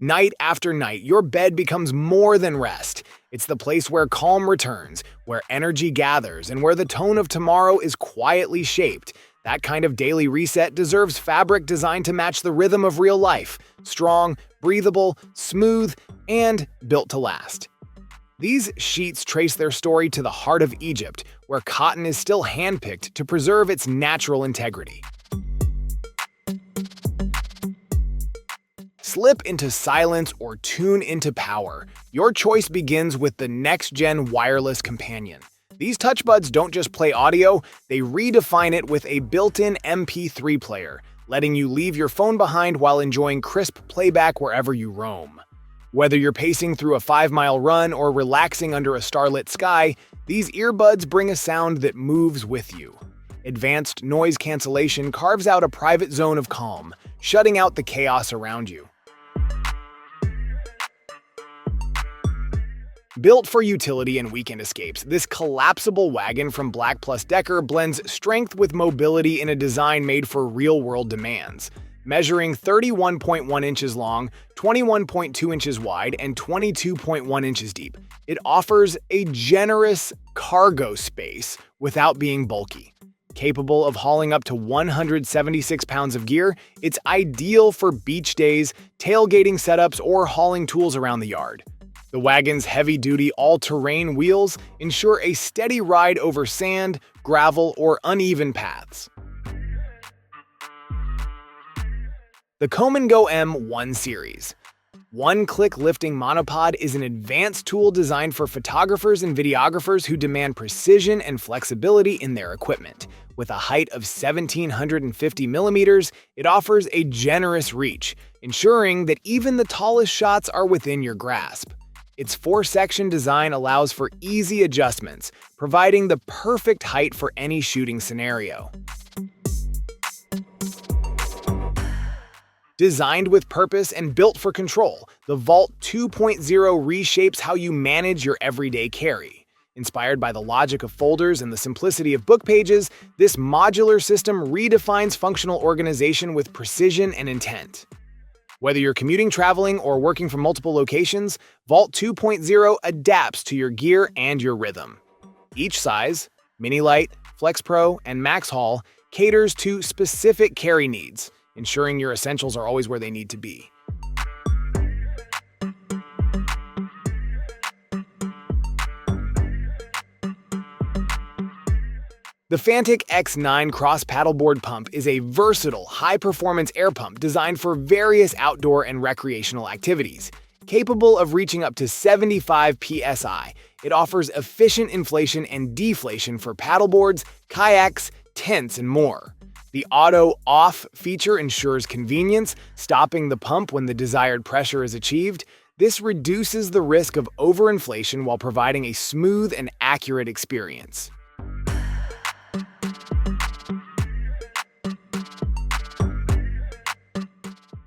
Night after night, your bed becomes more than rest. It's the place where calm returns, where energy gathers, and where the tone of tomorrow is quietly shaped. That kind of daily reset deserves fabric designed to match the rhythm of real life: strong, breathable, smooth, and built to last. These sheets trace their story to the heart of Egypt, where cotton is still handpicked to preserve its natural integrity. Slip into silence or tune into power. Your choice begins with the next-gen wireless companion. These touch buds don't just play audio, they redefine it with a built-in MP3 player, letting you leave your phone behind while enjoying crisp playback wherever you roam. Whether you're pacing through a 5-mile run or relaxing under a starlit sky, these earbuds bring a sound that moves with you. Advanced noise cancellation carves out a private zone of calm, shutting out the chaos around you. Built for utility and weekend escapes, this collapsible wagon from Black + Decker blends strength with mobility in a design made for real-world demands. Measuring 31.1 inches long, 21.2 inches wide, and 22.1 inches deep, it offers a generous cargo space without being bulky. Capable of hauling up to 176 pounds of gear, it's ideal for beach days, tailgating setups, or hauling tools around the yard. The wagon's heavy-duty all-terrain wheels ensure a steady ride over sand, gravel, or uneven paths. The Come & Go M1 series. One-click lifting monopod is an advanced tool designed for photographers and videographers who demand precision and flexibility in their equipment. With a height of 1,750 millimeters, it offers a generous reach, ensuring that even the tallest shots are within your grasp. Its 4-section design allows for easy adjustments, providing the perfect height for any shooting scenario. Designed with purpose and built for control, the Vault 2.0 reshapes how you manage your everyday carry. Inspired by the logic of folders and the simplicity of book pages, this modular system redefines functional organization with precision and intent. Whether you're commuting, traveling, or working from multiple locations, Vault 2.0 adapts to your gear and your rhythm. Each size, Mini Light, Flex Pro, and Max Haul, caters to specific carry needs, ensuring your essentials are always where they need to be. The Fantic X9 Cross Paddleboard Pump is a versatile, high-performance air pump designed for various outdoor and recreational activities. Capable of reaching up to 75 psi, it offers efficient inflation and deflation for paddleboards, kayaks, tents, and more. The auto-off feature ensures convenience, stopping the pump when the desired pressure is achieved. This reduces the risk of overinflation while providing a smooth and accurate experience.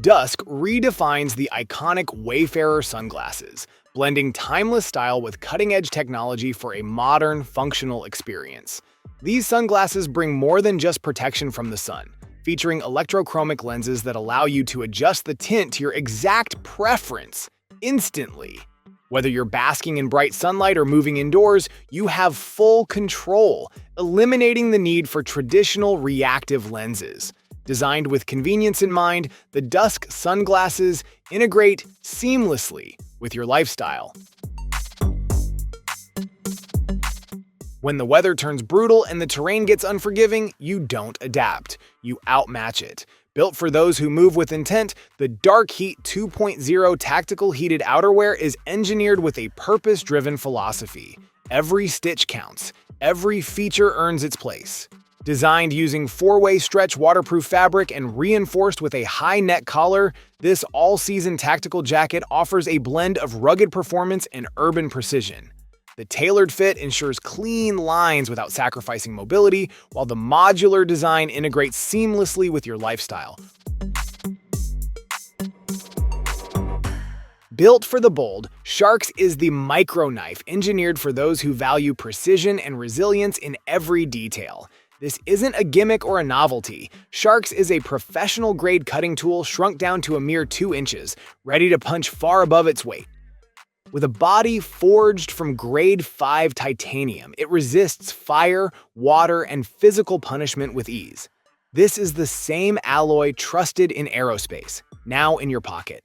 Dusk redefines the iconic Wayfarer sunglasses, blending timeless style with cutting-edge technology for a modern, functional experience. These sunglasses bring more than just protection from the sun, featuring electrochromic lenses that allow you to adjust the tint to your exact preference instantly. Whether you're basking in bright sunlight or moving indoors, you have full control, eliminating the need for traditional reactive lenses. Designed with convenience in mind, the Dusk sunglasses integrate seamlessly with your lifestyle. When the weather turns brutal and the terrain gets unforgiving, you don't adapt. You outmatch it. Built for those who move with intent, the Dark Heat 2.0 tactical heated outerwear is engineered with a purpose-driven philosophy. Every stitch counts. Every feature earns its place. Designed using 4-way stretch waterproof fabric and reinforced with a high neck collar, this all-season tactical jacket offers a blend of rugged performance and urban precision. The tailored fit ensures clean lines without sacrificing mobility, while the modular design integrates seamlessly with your lifestyle. Built for the bold, Sharks is the micro knife engineered for those who value precision and resilience in every detail. This isn't a gimmick or a novelty. Sharks is a professional-grade cutting tool shrunk down to a mere 2 inches, ready to punch far above its weight. With a body forged from grade 5 titanium, it resists fire, water, and physical punishment with ease. This is the same alloy trusted in aerospace, now in your pocket.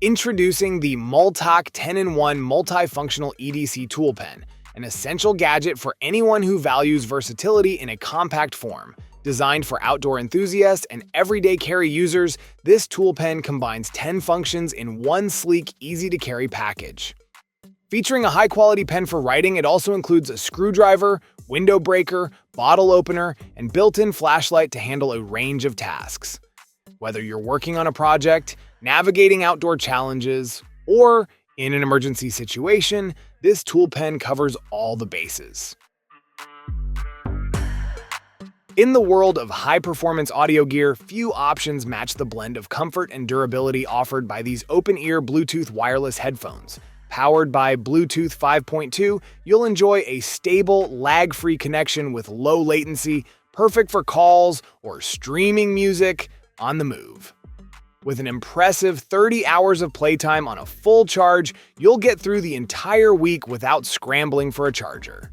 Introducing the Multoc 10-in-1 Multifunctional EDC Tool Pen, an essential gadget for anyone who values versatility in a compact form. Designed for outdoor enthusiasts and everyday carry users, this tool pen combines 10 functions in one sleek, easy-to-carry package. Featuring a high-quality pen for writing, it also includes a screwdriver, window breaker, bottle opener, and built-in flashlight to handle a range of tasks. Whether you're working on a project, navigating outdoor challenges, or in an emergency situation, this tool pen covers all the bases. In the world of high-performance audio gear, few options match the blend of comfort and durability offered by these open-ear Bluetooth wireless headphones. Powered by Bluetooth 5.2, you'll enjoy a stable, lag-free connection with low latency, perfect for calls or streaming music on the move. With an impressive 30 hours of playtime on a full charge, you'll get through the entire week without scrambling for a charger.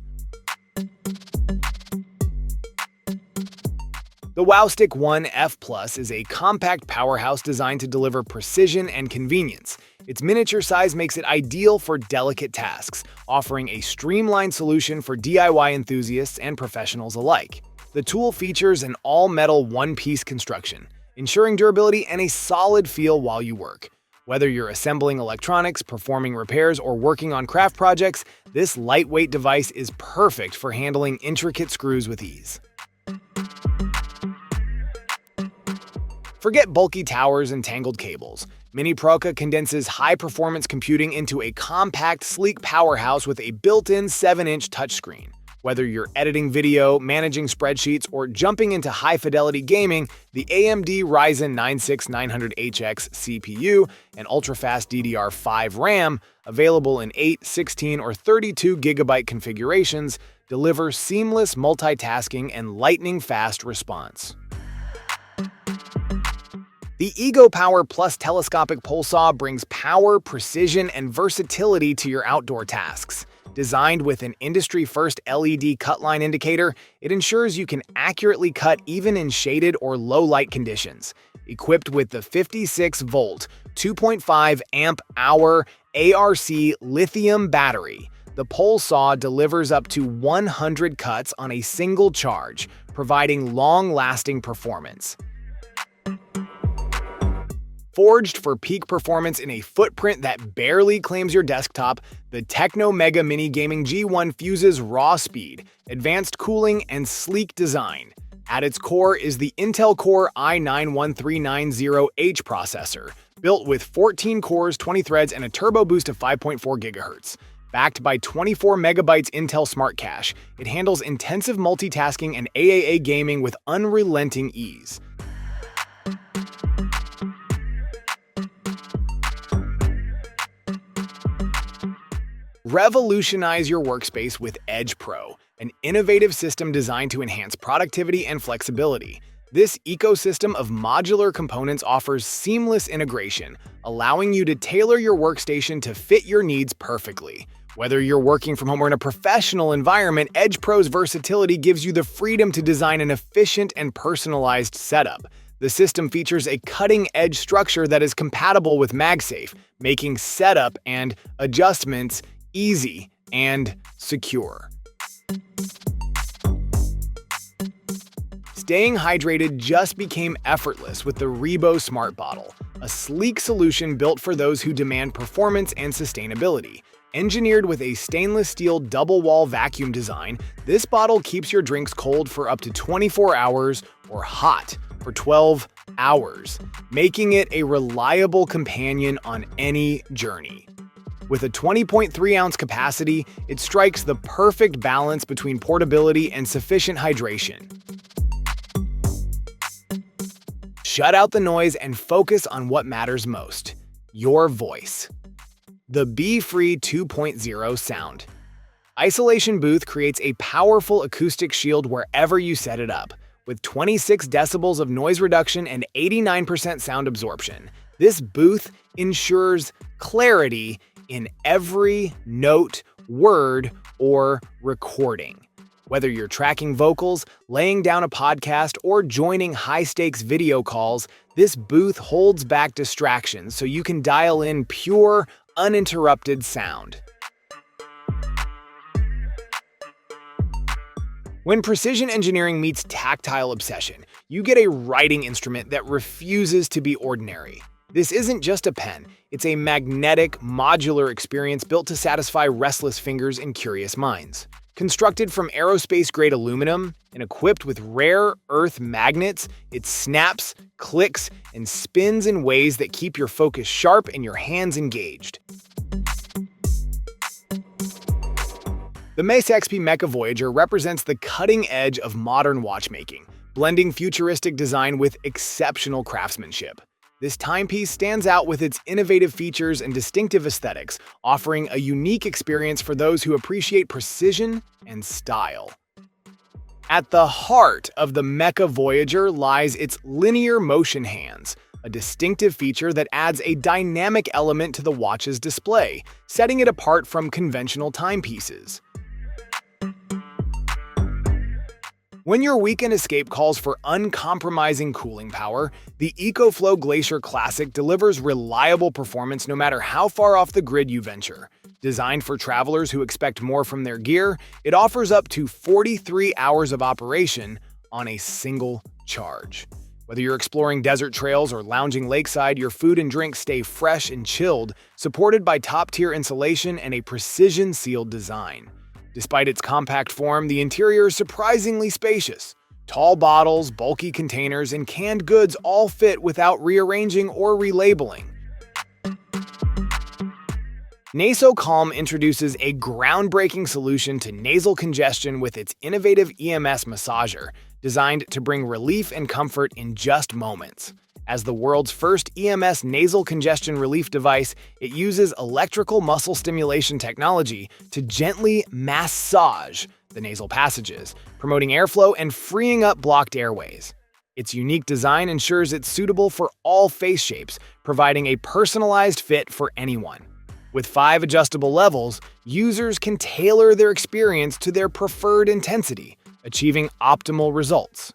The WowStick 1 F Plus is a compact powerhouse designed to deliver precision and convenience. Its miniature size makes it ideal for delicate tasks, offering a streamlined solution for DIY enthusiasts and professionals alike. The tool features an all-metal one-piece construction, ensuring durability and a solid feel while you work. Whether you're assembling electronics, performing repairs, or working on craft projects, this lightweight device is perfect for handling intricate screws with ease. Forget bulky towers and tangled cables. Mini Proca condenses high-performance computing into a compact, sleek powerhouse with a built-in 7-inch touchscreen. Whether you're editing video, managing spreadsheets, or jumping into high-fidelity gaming, the AMD Ryzen 96900HX CPU and ultra-fast DDR5 RAM, available in 8, 16, or 32 GB configurations, deliver seamless multitasking and lightning-fast response. The EgoPower Plus telescopic pole saw brings power, precision, and versatility to your outdoor tasks. Designed with an industry-first LED cut line indicator, it ensures you can accurately cut even in shaded or low-light conditions. Equipped with the 56-volt, 2.5 amp-hour ARC lithium battery, the pole saw delivers up to 100 cuts on a single charge, providing long-lasting performance. Forged for peak performance in a footprint that barely claims your desktop, the Tecno Mega Mini Gaming G1 fuses raw speed, advanced cooling, and sleek design. At its core is the Intel Core i9-1390H processor, built with 14 cores, 20 threads, and a turbo boost of 5.4 GHz. Backed by 24 MB Intel Smart Cache, it handles intensive multitasking and AAA gaming with unrelenting ease. Revolutionize your workspace with Edge Pro, an innovative system designed to enhance productivity and flexibility. This ecosystem of modular components offers seamless integration, allowing you to tailor your workstation to fit your needs perfectly. Whether you're working from home or in a professional environment, Edge Pro's versatility gives you the freedom to design an efficient and personalized setup. The system features a cutting-edge structure that is compatible with MagSafe, making setup and adjustments easy and secure. Staying hydrated just became effortless with the Rebo Smart Bottle, a sleek solution built for those who demand performance and sustainability. Engineered with a stainless steel double-wall vacuum design, this bottle keeps your drinks cold for up to 24 hours or hot for 12 hours, making it a reliable companion on any journey. With a 20.3-ounce capacity, it strikes the perfect balance between portability and sufficient hydration. Shut out the noise and focus on what matters most: your voice. The Be Free 2.0 sound. Isolation Booth creates a powerful acoustic shield wherever you set it up. With 26 decibels of noise reduction and 89% sound absorption, this booth ensures clarity in every note, word, or recording. Whether you're tracking vocals, laying down a podcast, or joining high-stakes video calls, this booth holds back distractions so you can dial in pure, uninterrupted sound. When precision engineering meets tactile obsession, you get a writing instrument that refuses to be ordinary. This isn't just a pen, it's a magnetic, modular experience built to satisfy restless fingers and curious minds. Constructed from aerospace-grade aluminum and equipped with rare earth magnets, it snaps, clicks, and spins in ways that keep your focus sharp and your hands engaged. The Mace XP Mecha Voyager represents the cutting edge of modern watchmaking, blending futuristic design with exceptional craftsmanship. This timepiece stands out with its innovative features and distinctive aesthetics, offering a unique experience for those who appreciate precision and style. At the heart of the Mecha Voyager lies its linear motion hands, a distinctive feature that adds a dynamic element to the watch's display, setting it apart from conventional timepieces. When your weekend escape calls for uncompromising cooling power, the EcoFlow Glacier Classic delivers reliable performance no matter how far off the grid you venture. Designed for travelers who expect more from their gear, it offers up to 43 hours of operation on a single charge. Whether you're exploring desert trails or lounging lakeside, your food and drinks stay fresh and chilled, supported by top-tier insulation and a precision-sealed design. Despite its compact form, the interior is surprisingly spacious. Tall bottles, bulky containers, and canned goods all fit without rearranging or relabeling. NasoCalm introduces a groundbreaking solution to nasal congestion with its innovative EMS massager, designed to bring relief and comfort in just moments. As the world's first EMS nasal congestion relief device, it uses electrical muscle stimulation technology to gently massage the nasal passages, promoting airflow and freeing up blocked airways. Its unique design ensures it's suitable for all face shapes, providing a personalized fit for anyone. With 5 adjustable levels, users can tailor their experience to their preferred intensity, achieving optimal results.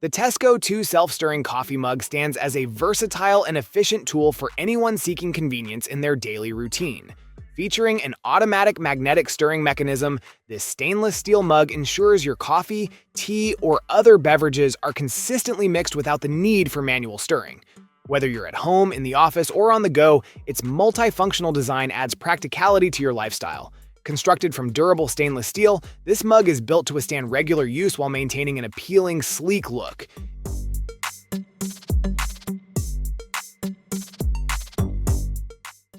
The Tesco 2 self-stirring coffee mug stands as a versatile and efficient tool for anyone seeking convenience in their daily routine. Featuring an automatic magnetic stirring mechanism, this stainless steel mug ensures your coffee, tea, or other beverages are consistently mixed without the need for manual stirring. Whether you're at home, in the office, or on the go, its multifunctional design adds practicality to your lifestyle. Constructed from durable stainless steel, this mug is built to withstand regular use while maintaining an appealing, sleek look.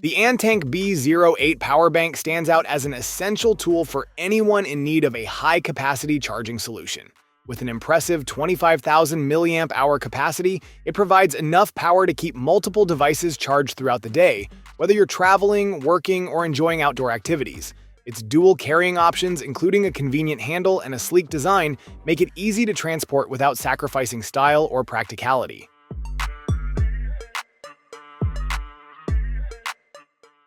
The Antank B08 power bank stands out as an essential tool for anyone in need of a high-capacity charging solution. With an impressive 25,000 mAh capacity, it provides enough power to keep multiple devices charged throughout the day, whether you're traveling, working, or enjoying outdoor activities. Its dual carrying options, including a convenient handle and a sleek design, make it easy to transport without sacrificing style or practicality.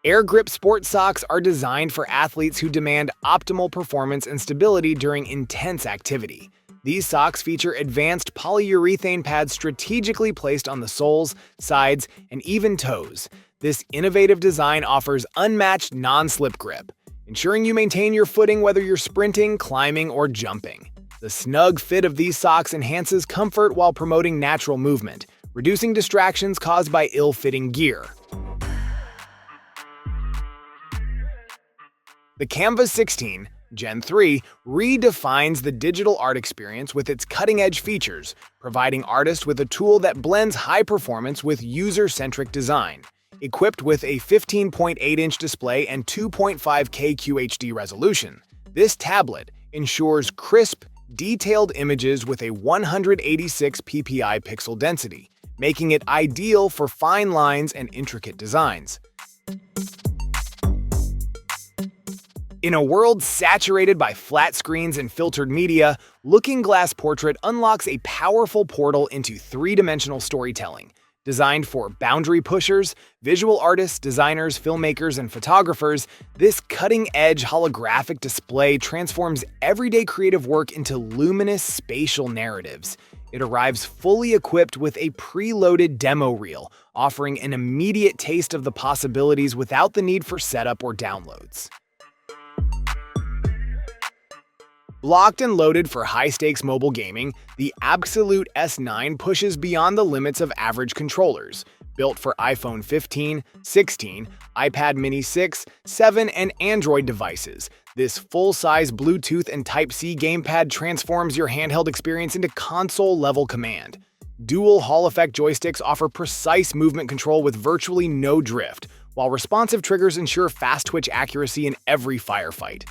Air Grip sports socks are designed for athletes who demand optimal performance and stability during intense activity. These socks feature advanced polyurethane pads strategically placed on the soles, sides, and even toes. This innovative design offers unmatched non-slip grip, ensuring you maintain your footing whether you're sprinting, climbing, or jumping. The snug fit of these socks enhances comfort while promoting natural movement, reducing distractions caused by ill-fitting gear. The Canvas 16 Gen 3 redefines the digital art experience with its cutting-edge features, providing artists with a tool that blends high performance with user-centric design. Equipped with a 15.8-inch display and 2.5K QHD resolution, this tablet ensures crisp, detailed images with a 186 ppi pixel density, making it ideal for fine lines and intricate designs. In a world saturated by flat screens and filtered media, Looking Glass Portrait unlocks a powerful portal into three-dimensional storytelling. Designed for boundary pushers, visual artists, designers, filmmakers, and photographers, this cutting-edge holographic display transforms everyday creative work into luminous spatial narratives. It arrives fully equipped with a preloaded demo reel, offering an immediate taste of the possibilities without the need for setup or downloads. Locked and loaded for high-stakes mobile gaming, the Absolute S9 pushes beyond the limits of average controllers. Built for iPhone 15, 16, iPad mini 6, 7, and Android devices, this full-size Bluetooth and Type-C gamepad transforms your handheld experience into console-level command. Dual Hall-effect joysticks offer precise movement control with virtually no drift, while responsive triggers ensure fast-twitch accuracy in every firefight.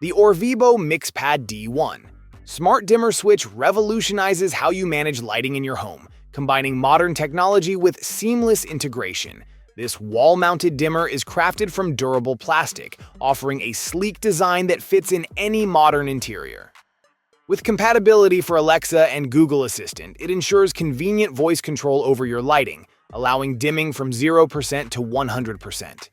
The Orvibo MixPad D1. Smart dimmer switch revolutionizes how you manage lighting in your home, combining modern technology with seamless integration. This wall-mounted dimmer is crafted from durable plastic, offering a sleek design that fits in any modern interior. With compatibility for Alexa and Google Assistant, it ensures convenient voice control over your lighting, allowing dimming from 0% to 100%.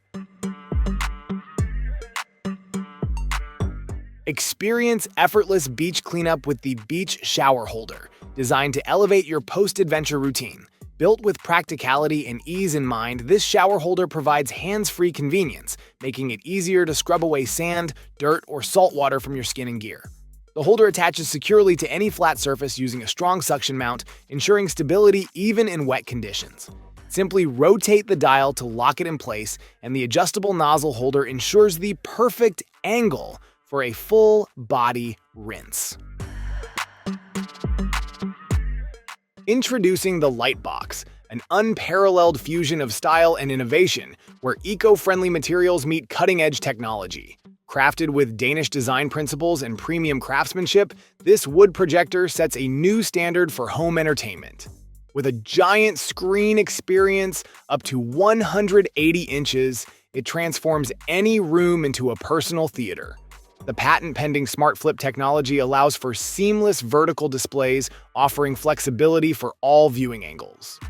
Experience effortless beach cleanup with the Beach Shower Holder, designed to elevate your post-adventure routine. Built with practicality and ease in mind, this shower holder provides hands-free convenience, making it easier to scrub away sand, dirt, or salt water from your skin and gear. The holder attaches securely to any flat surface using a strong suction mount, ensuring stability even in wet conditions. Simply rotate the dial to lock it in place, and the adjustable nozzle holder ensures the perfect angle for a full-body rinse. Introducing the Lightbox, an unparalleled fusion of style and innovation, where eco-friendly materials meet cutting-edge technology. Crafted with Danish design principles and premium craftsmanship, this wood projector sets a new standard for home entertainment. With a giant screen experience up to 180 inches, it transforms any room into a personal theater. The patent-pending Smart Flip technology allows for seamless vertical displays, offering flexibility for all viewing angles.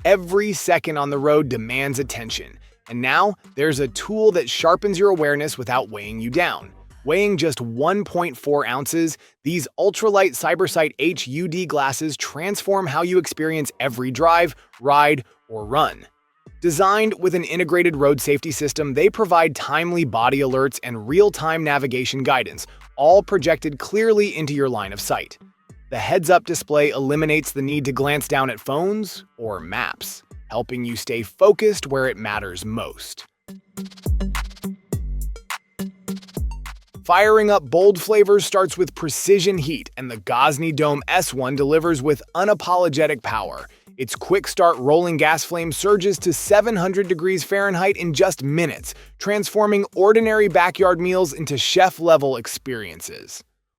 Every second on the road demands attention, and now there's a tool that sharpens your awareness without weighing you down. Weighing just 1.4 ounces, these ultralight CyberSight HUD glasses transform how you experience every drive, ride, or run. Designed with an integrated road safety system, they provide timely body alerts and real-time navigation guidance, all projected clearly into your line of sight. The heads-up display eliminates the need to glance down at phones or maps, helping you stay focused where it matters most. Firing up bold flavors starts with precision heat, and the Gosney Dome S1 delivers with unapologetic power. Its quick-start rolling gas flame surges to 700 degrees Fahrenheit in just minutes, transforming ordinary backyard meals into chef-level experiences.